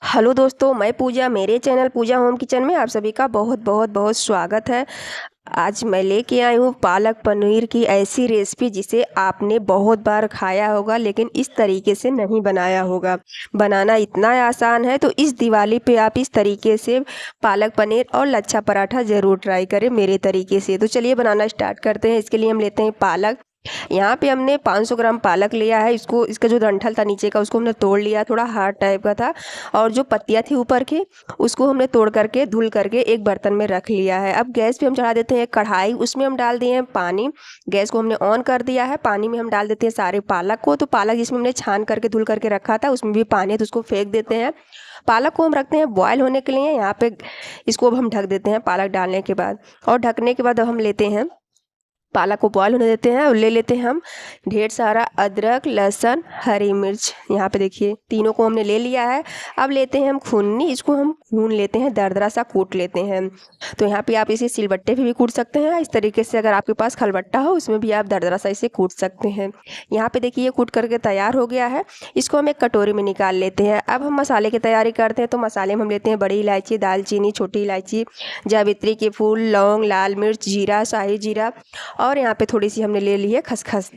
Hello दोस्तों, मैं पूजा। मेरे चैनल पूजा होम किचन में आप सभी का बहुत बहुत बहुत स्वागत है। आज मैं लेके आई हूँ पालक पनीर की ऐसी रेसिपी जिसे आपने बहुत बार खाया होगा लेकिन इस तरीके से नहीं बनाया होगा। बनाना इतना आसान है, तो इस दिवाली पे आप इस तरीके से पालक पनीर और लच्छा पराठा ज़रूर ट्राई करें मेरे तरीके से। तो चलिए बनाना स्टार्ट करते हैं। इसके लिए हम लेते हैं पालक। यहाँ पे हमने 500 ग्राम पालक लिया है। इसको इसका जो डंठल था नीचे का उसको हमने तोड़ लिया, थोड़ा हार्ड टाइप का था। और जो पत्तियाँ थी ऊपर की उसको हमने तोड़ करके धुल करके एक बर्तन में रख लिया है। अब गैस पे हम चढ़ा देते हैं कढ़ाई, उसमें हम डाल दिए हैं पानी। गैस को हमने ऑन कर दिया है। पानी में हम डाल देते हैं सारे पालक को। तो पालक जिसमें हमने छान करके धुल करके रखा था उसमें भी पानी है, तो उसको फेंक देते हैं। पालक को हम रखते हैं बॉयल होने के लिए। यहाँ पे इसको अब हम ढक देते हैं पालक डालने के बाद। और ढकने के बाद अब हम लेते हैं पालक को बॉयल होने देते हैं और ले लेते हैं हम ढेर सारा अदरक, लहसुन, हरी मिर्च। यहाँ पे देखिए तीनों को हमने ले लिया है। अब लेते हैं हम खूनी, इसको हम भून लेते हैं, दरदरा सा कूट लेते हैं। तो यहाँ पे आप इसे सिलबट्टे पे भी कूट सकते हैं। इस तरीके से अगर आपके पास खलबट्टा हो उसमें भी आप दरदरा सा इसे कूट सकते हैं। यहाँ पे देखिए ये कूट करके तैयार हो गया है। इसको हम एक कटोरी में निकाल लेते हैं। अब हम मसाले की तैयारी करते हैं। तो मसाले में हम लेते हैं बड़ी इलायची, दालचीनी, छोटी इलायची, जावित्री के फूल, लौंग, लाल मिर्च, जीरा, शाही जीरा, और यहाँ पे थोड़ी सी हमने ले ली है खसखस।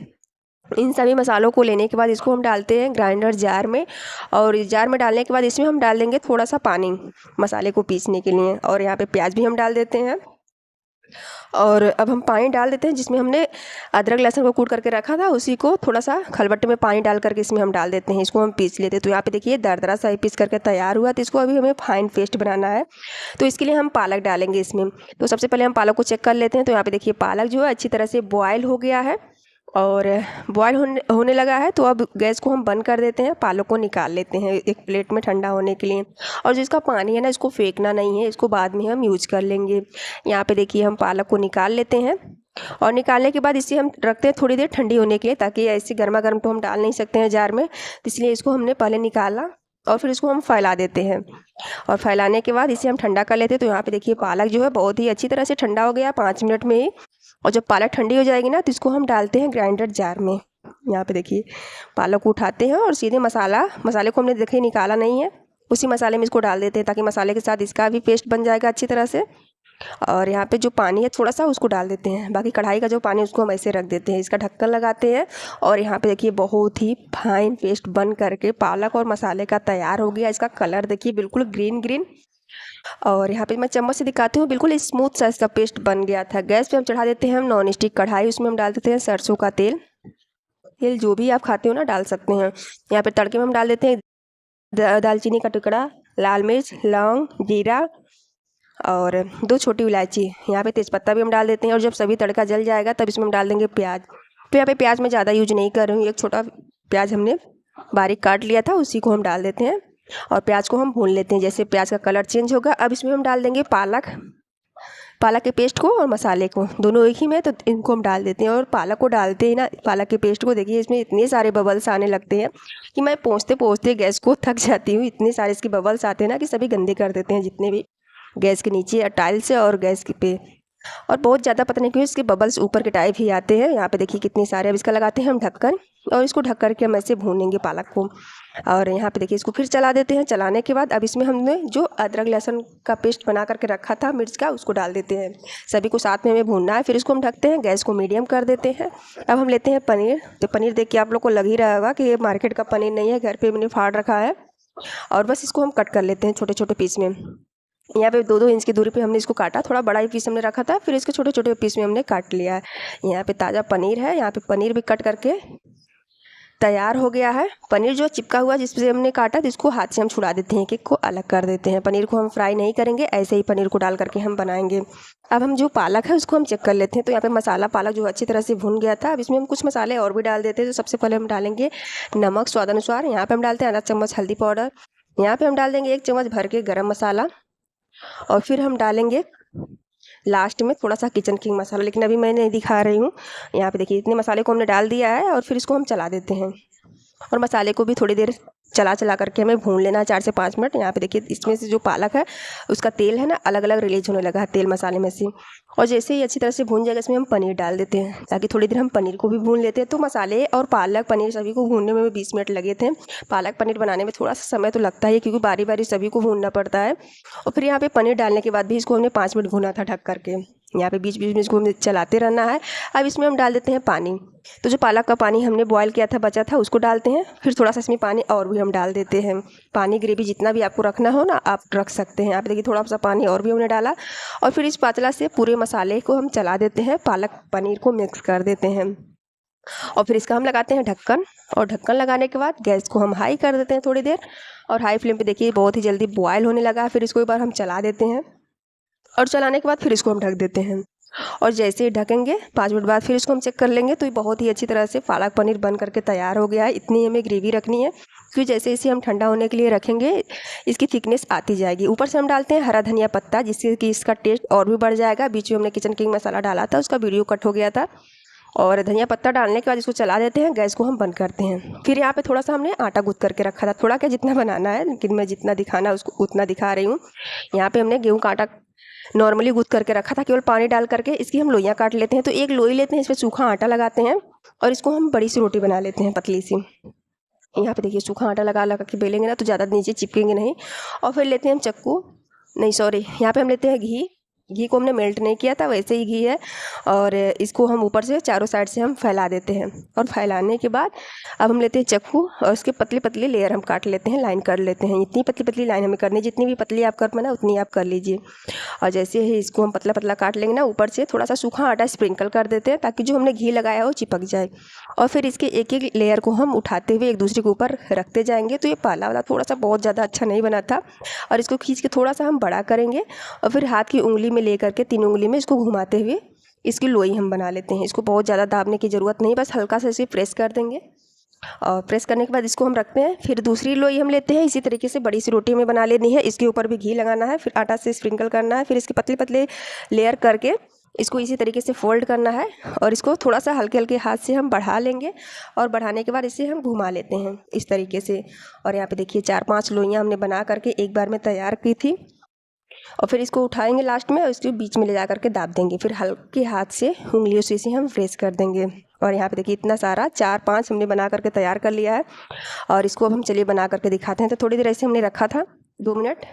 इन सभी मसालों को लेने के बाद इसको हम डालते हैं ग्राइंडर जार में। और इस जार में डालने के बाद इसमें हम डाल देंगे थोड़ा सा पानी मसाले को पीसने के लिए। और यहाँ पे प्याज भी हम डाल देते हैं। और अब हम पानी डाल देते हैं जिसमें हमने अदरक लहसुन को कूट करके रखा था, उसी को थोड़ा सा खलबट्टे में पानी डाल करके इसमें हम डाल देते हैं। इसको हम पीस लेते हैं। तो यहाँ पे देखिए दरदरा सा पीस करके तैयार हुआ। तो इसको अभी हमें फाइन पेस्ट बनाना है। तो इसके लिए हम पालक डालेंगे इसमें। तो सबसे पहले हम पालक को चेक कर लेते हैं। तो यहाँ पे देखिए पालक जो है अच्छी तरह से बॉयल हो गया है और बॉयल होने लगा है। तो अब गैस को हम बंद कर देते हैं। पालक को निकाल लेते हैं एक प्लेट में ठंडा होने के लिए। और जो इसका पानी है ना, इसको फेंकना नहीं है, इसको बाद में हम यूज कर लेंगे। यहाँ पे देखिए हम पालक को निकाल लेते हैं। और निकालने के बाद इसे हम रखते हैं थोड़ी देर ठंडी होने के लिए, ताकि ऐसे गर्मा गर्म तो हम डाल नहीं सकते हैं जार में। तो इसलिए इसको हमने पहले निकाला और फिर इसको हम फैला देते हैं। और फैलाने के बाद इसे हम ठंडा कर लेते हैं। तो यहाँ पे देखिए पालक जो है बहुत ही अच्छी तरह से ठंडा हो गया 5 मिनट में ही। और जब पालक ठंडी हो जाएगी ना, तो इसको हम डालते हैं ग्राइंडर जार में। यहाँ पे देखिए पालक को उठाते हैं और सीधे मसाले को हमने देखिए निकाला नहीं है, उसी मसाले में इसको डाल देते हैं, ताकि मसाले के साथ इसका भी पेस्ट बन जाएगा अच्छी तरह से। और यहाँ पे जो पानी है थोड़ा सा उसको डाल देते हैं। बाकी कढ़ाई का जो पानी उसको हम ऐसे रख देते हैं। इसका ढक्कन लगाते हैं। और यहाँ पे देखिए बहुत ही फाइन पेस्ट बन करके पालक और मसाले का तैयार हो गया। इसका कलर देखिए बिल्कुल ग्रीन ग्रीन। और यहाँ पे मैं चम्मच से दिखाती हूँ, बिल्कुल स्मूथ सा इसका पेस्ट बन गया था। गैस पे हम चढ़ा देते हैं हम नॉन स्टिक कढ़ाई। उसमें हम डाल देते हैं सरसों का तेल। तेल जो भी आप खाते हो ना डाल सकते हैं। यहाँ पे तड़के में हम डाल देते हैं दालचीनी का टुकड़ा, लाल मिर्च, लौंग, जीरा और 2 छोटी इलायची। यहाँ पे तेज़पत्ता भी हम डाल देते हैं। और जब सभी तड़का जल जाएगा तब इसमें हम डाल देंगे प्याज। तो यहाँ पे प्याज मैं ज़्यादा यूज नहीं कर रही हूँ, एक छोटा प्याज हमने बारीक काट लिया था, उसी को हम डाल देते हैं। और प्याज को हम भून लेते हैं। जैसे प्याज का कलर चेंज होगा, अब इसमें हम डाल देंगे पालक के पेस्ट को और मसाले को, दोनों एक ही में। तो इनको हम डाल देते हैं। और पालक को डालते ही ना, पालक के पेस्ट को देखिए इसमें इतने सारे बबल्स आने लगते हैं कि मैं पोंछते पोंछते गैस को थक जाती हूँ। इतने सारे इसके बबल्स आते हैं ना कि सभी गंदे कर देते हैं जितने भी गैस के नीचे टाइल्स है और गैस पे। और बहुत ज़्यादा पता नहीं क्यों इसके बबल्स ऊपर के टाइप ही आते हैं। यहाँ पे देखिए कितने सारे। अब इसका लगाते हैं हम ढक्कन और इसको ढक करके हम ऐसे भूनेंगे पालक को। और यहाँ पे देखिए इसको फिर चला देते हैं। चलाने के बाद अब इसमें हमने जो अदरक लहसुन का पेस्ट बना करके रखा था मिर्च का, उसको डाल देते हैं। सभी को साथ में हमें भूनना है। फिर इसको हम ढकते हैं, गैस को मीडियम कर देते हैं। अब हम लेते हैं पनीर। तो पनीर देख के आप लोग को लग ही रहा होगा कि ये मार्केट का पनीर नहीं है, घर पर मैंने फाड़ रखा है। और बस इसको हम कट कर लेते हैं छोटे छोटे पीस में। यहाँ पे 2-2 इंच की दूरी पे हमने इसको काटा। थोड़ा बड़ा ही पीस हमने रखा था, फिर इसके छोटे छोटे पीस में हमने काट लिया है। यहाँ पे ताज़ा पनीर है। यहाँ पे पनीर भी कट करके तैयार हो गया है। पनीर जो चिपका हुआ जिससे हमने काटा, तो इसको हाथ से हम छुड़ा देते हैं, केक को अलग कर देते हैं। पनीर को हम फ्राई नहीं करेंगे, ऐसे ही पनीर को डाल करके हम बनाएंगे। अब हम जो पालक है उसको हम चेक कर लेते हैं। तो यहाँ पे मसाला पालक जो अच्छी तरह से भुन गया था। अब इसमें हम कुछ मसाले और भी डाल देते हैं। तो सबसे पहले हम डालेंगे नमक स्वाद अनुसार। यहाँ पे हम डालते हैं आधा चम्मच हल्दी पाउडर। यहाँ पे हम डाल देंगे 1 चम्मच भर के गरम मसाला। और फिर हम डालेंगे लास्ट में थोड़ा सा किचन किंग मसाला, लेकिन अभी मैं नहीं दिखा रही हूँ। यहाँ पे देखिए इतने मसाले को हमने डाल दिया है। और फिर इसको हम चला देते हैं और मसाले को भी थोड़ी देर चला चला करके हमें भून लेना है 4 से 5 मिनट। यहाँ पे देखिए इसमें से जो पालक है उसका तेल है ना अलग अलग रिलीज होने लगा है तेल मसाले में से। और जैसे ही अच्छी तरह से भून जाएगा इसमें हम पनीर डाल देते हैं, ताकि थोड़ी देर हम पनीर को भी भून लेते हैं। तो मसाले और पालक पनीर सभी को भूनने में 20 मिनट लगे थे। पालक पनीर बनाने में थोड़ा सा समय तो लगता है क्योंकि बारी बारी सभी को भूनना पड़ता है। और फिर यहाँ पे पनीर डालने के बाद भी इसको हमने 5 मिनट भूना था ढक करके। यहाँ पे बीच बीच में इसको हमें चलाते रहना है। अब इसमें हम डाल देते हैं पानी। तो जो पालक का पानी हमने बॉयल किया था बचा था उसको डालते हैं, फिर थोड़ा सा इसमें पानी और भी हम डाल देते हैं। पानी ग्रेवी जितना भी आपको रखना हो ना आप रख सकते हैं। यहाँ पे देखिए थोड़ा सा पानी और भी हमने डाला और फिर इस पातला से पूरे मसाले को हम चला देते हैं, पालक पनीर को मिक्स कर देते हैं और फिर इसका हम लगाते हैं ढक्कन। और ढक्कन लगाने के बाद गैस को हम हाई कर देते हैं थोड़ी देर, और हाई फ्लेम पे देखिए बहुत ही जल्दी बॉयल होने लगा। फिर इसको एक बार हम चला देते हैं और चलाने के बाद फिर इसको हम ढक देते हैं। और जैसे ही ढकेंगे 5 मिनट बाद फिर इसको हम चेक कर लेंगे तो ये बहुत ही अच्छी तरह से पालक पनीर बन करके तैयार हो गया है। इतनी हमें ग्रेवी रखनी है क्योंकि जैसे इसे हम ठंडा होने के लिए रखेंगे इसकी थिकनेस आती जाएगी। ऊपर से हम डालते हैं हरा धनिया पत्ता जिससे कि इसका टेस्ट और भी बढ़ जाएगा। बीच में हमने किचन किंग मसाला डाला था, उसका वीडियो कट हो गया था। और धनिया पत्ता डालने के बाद इसको चला देते हैं, गैस को हम बंद करते हैं। फिर यहाँ पे थोड़ा सा हमने आटा गूँथ करके रखा था, थोड़ा क्या जितना बनाना है, लेकिन मैं जितना दिखाना है उसको उतना दिखा रही हूँ। यहाँ पे हमने गेहूँ का आटा नॉर्मली गूँथ करके रखा था, केवल पानी डाल करके इसकी हम लोइयाँ काट लेते हैं। तो एक लोई लेते हैं, इसमें सूखा आटा लगाते हैं और इसको हम बड़ी सी रोटी बना लेते हैं पतली सी। यहाँ पे देखिए सूखा आटा लगा लगा के बेलेंगे ना तो ज़्यादा नीचे चिपकेंगे नहीं। और फिर लेते हैं हम चक्कू, नहीं सॉरी, यहाँ पे हम लेते हैं घी। घी को हमने मेल्ट नहीं किया था, वैसे ही घी है। और इसको हम ऊपर से चारों साइड से हम फैला देते हैं। और फैलाने के बाद अब हम लेते हैं चक्कू और उसके पतली पतली लेयर हम काट लेते हैं, लाइन कर लेते हैं। इतनी पतली पतली लाइन हमें करनी है, जितनी भी पतली आप कर पाना उतनी आप कर लीजिए। और जैसे ही इसको हम पतला पतला काट लेंगे ना, ऊपर से थोड़ा सा सूखा आटा स्प्रिंकल कर देते हैं ताकि जो हमने घी लगाया हो चिपक जाए। और फिर इसके एक एक लेयर को हम उठाते हुए एक दूसरे के ऊपर रखते जाएंगे। तो ये पाला वाला थोड़ा सा बहुत ज़्यादा अच्छा नहीं बना था। और इसको खींच के थोड़ा सा हम बड़ा करेंगे और फिर हाथ की उंगली में ले करके 3 उंगली में इसको घुमाते हुए इसकी लोई हम बना लेते हैं। इसको बहुत ज़्यादा दाबने की ज़रूरत नहीं, बस हल्का सा इसे प्रेस कर देंगे। और प्रेस करने के बाद इसको हम रखते हैं। फिर दूसरी लोई हम लेते हैं, इसी तरीके से बड़ी सी रोटी हमें बना लेनी है। इसके ऊपर भी घी लगाना है, फिर आटा से स्प्रिंकल करना है, फिर इसके पतले पतले लेयर करके इसको इसी तरीके से फोल्ड करना है। और इसको थोड़ा सा हल्के हल्के हाथ से हम बढ़ा लेंगे और बढ़ाने के बाद इसे हम घुमा लेते हैं इस तरीके से। और यहाँ पे देखिए 4-5 लोइयाँ हमने बना करके एक बार में तैयार की थी। और फिर इसको उठाएंगे लास्ट में और इसके बीच में ले जा करके दाब देंगे, फिर हल्के हाथ से उंगलियों से इसे हम प्रेस कर देंगे। और यहाँ पे देखिए इतना सारा 4-5 हमने बना करके तैयार कर लिया है। और इसको अब हम चलिए बना करके दिखाते हैं। तो थोड़ी देर ऐसे हमने रखा था 2 मिनट।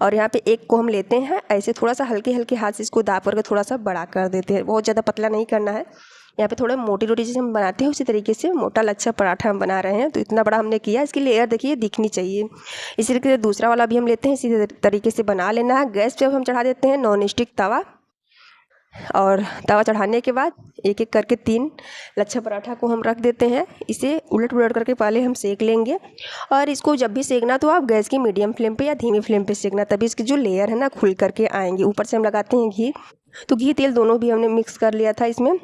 और यहाँ पे एक को हम लेते हैं, ऐसे थोड़ा सा हल्के हल्के हाथ से इसको दाब करके थोड़ा सा बड़ा कर देते हैं, बहुत ज़्यादा पतला नहीं करना है। यहाँ पे थोड़ा मोटी रोटी जैसे हम बनाते हैं उसी तरीके से मोटा लच्छा पराठा हम बना रहे हैं। तो इतना बड़ा हमने किया, इसकी लेयर देखिए दिखनी चाहिए। इसी तरीके से दूसरा वाला भी हम लेते हैं, इसी तरीके से बना लेना है। गैस पे हम चढ़ा देते हैं नॉन स्टिक तवा। और तवा चढ़ाने के बाद एक एक करके 3 लच्छा पराठा को हम रख देते हैं। इसे उलट पुलट करके पहले हम सेक लेंगे। और इसको जब भी सेकना तो आप गैस की मीडियम फ्लेम पे या धीमी फ्लेम पे सेकना, तभी इसकी जो लेयर है ना खुल करके आएंगी। ऊपर से हम लगाते हैं घी, तो घी तेल दोनों भी हमने मिक्स कर लिया था इसमें।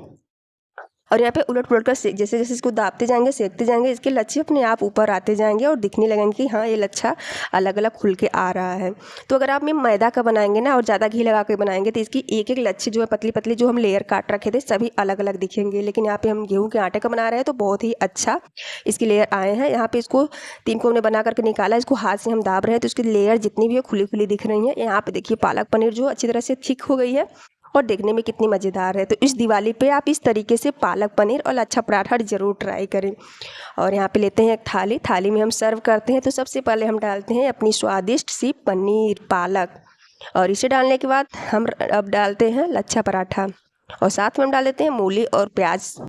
और यहाँ पे उलट पुलट कर जैसे जैसे इसको दाबते जाएंगे सेकते जाएंगे, इसके लच्छे अपने आप ऊपर आते जाएंगे और दिखने लगेंगे कि हाँ ये लच्छा अलग अलग खुल के आ रहा है। तो अगर आप में मैदा का बनाएंगे ना और ज़्यादा घी लगा के बनाएंगे तो इसकी एक एक लच्छे जो है पतली पतली जो हम लेयर काट रखे थे सभी अलग अलग दिखेंगे। लेकिन यहाँ पे हम गेहूँ के आटे का बना रहे हैं तो बहुत ही अच्छा इसकी लेयर आए हैं। यहाँ पे इसको 3 को हमने बना करके निकाला, इसको हाथ से हम दाब रहे हैं तो इसकी लेयर जितनी भी है खुली खुली दिख रही है। यहाँ पे देखिए पालक पनीर जो अच्छी तरह से थिक हो गई है और देखने में कितनी मज़ेदार है। तो इस दिवाली पे आप इस तरीके से पालक पनीर और लच्छा पराठा ज़रूर ट्राई करें। और यहाँ पे लेते हैं एक थाली, थाली में हम सर्व करते हैं। तो सबसे पहले हम डालते हैं अपनी स्वादिष्ट सी पनीर पालक, और इसे डालने के बाद हम अब डालते हैं लच्छा पराठा और साथ में हम डाल देते हैं मूली और प्याज।